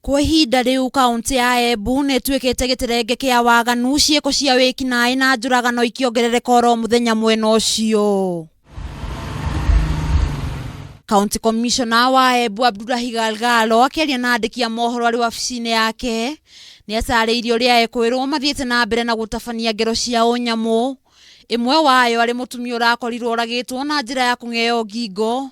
Kwa ihinda riu kaunti ya Embu nituikite giterenge kia waganu cieko cia wikinaĩ na njuragano ikiongerereka oro muthenya mwena ucio. County Commissioner wa Embu Abdullahi Galgalo akiaria na andiki a mohoro ari wabici-ini yake ni acariirie uria ekwirwo mathiete na mbere na gutabania ngero cia unyamu. Imwe wayo ari mutumia urakorirwo uragitwo na njira ya kung'eo ngingo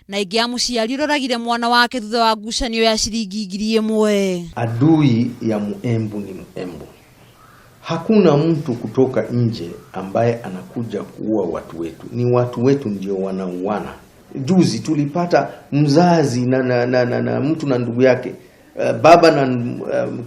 na ingi ya muciari uroragire mwana wake thutha wa ngucanio ya ciringi 1,000. Adui ya Muembu ni Muembu. Hakuna mtu kutoka nje ambaye anakuja kuua watu wetu. Ni watu wetu ndio wanauana. Juzi tulipata mzazi na mtu na ndugu yake, baba na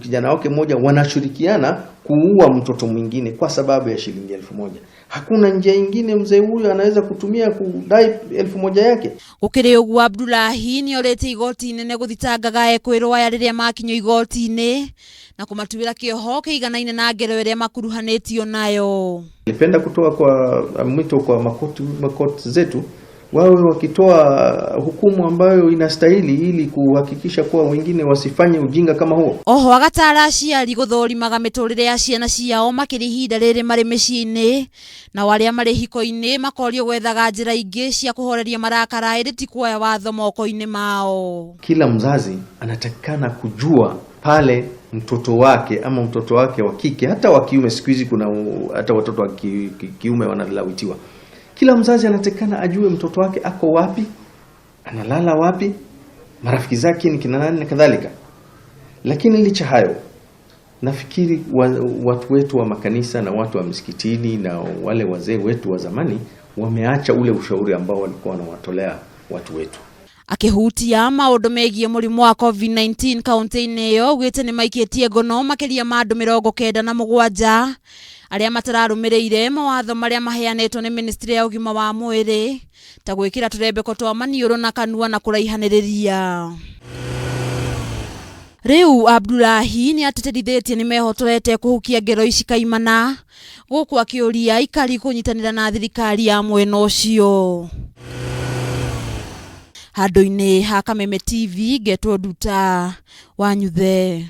kijana wake mmoja wanashirikiana kuua mtoto mwingine kwa sababu ya shilingi 1,000. Hakuna njia nyingine mzee huyu anaweza kutumia kudai 1,000 yake. Ukiri ugu Abdullahi ni orete igoti inene guthitangaga ekwirwo aya riria makinyo igoti-ini na kumatuira kioho kiiganaine na ngero iria makuruhanitio nayo. Nilipenda kutoa kwa mwito kwa makoti zetu wawe wakitoa hukumu ambayo inastahili ili kuhakikisha kuwa wengine wasifanye ujinga kama huo. Oho agatara aciari guthorimaga miturire ya ciana ciao makiri ihinda riri mari micii-ini na waria mari hiko-ini makorio gwethaga njira ingi cia kuhoreria marakara iri ti kuoya watho moko-ini mao. Kila mzazi anatakikana kujua pale mtoto wake ama mtoto wake wa kike hata wa kiume, siku hizi kuna hata watoto wa kiume wanalawitiwa. Kila mzazi anatakana ajue mtoto wake ako wapi, analala wapi, marafiki zake ni kina nani na kadhalika. Lakini licha hayo, nafikiri watu wetu wa makanisa na watu wa misikitini na wale wazee wetu wa zamani wameacha ule ushauri ambao walikuwa wanawatolea watu wetu. Akihutia maundu megie murimu wa COVID-19 kaunti-ini iyo gwite ni maikitie ngono makiria ma andu 97 aria matararumireire mawatho maria maheanetwo ni ministry ya ugima wa mwiri ta gwikira turembeko twa maniuru na kanua na kuraihaniriria. Riu Abdullahi ni ateterithitie ni mehotorete kuhukia ngero ici kaimana guku akiuria ikari kunyitanira na thirikari ya mwena ucio. Handu-ini ha Kameme TV Getwo Nduta Wanyuthe.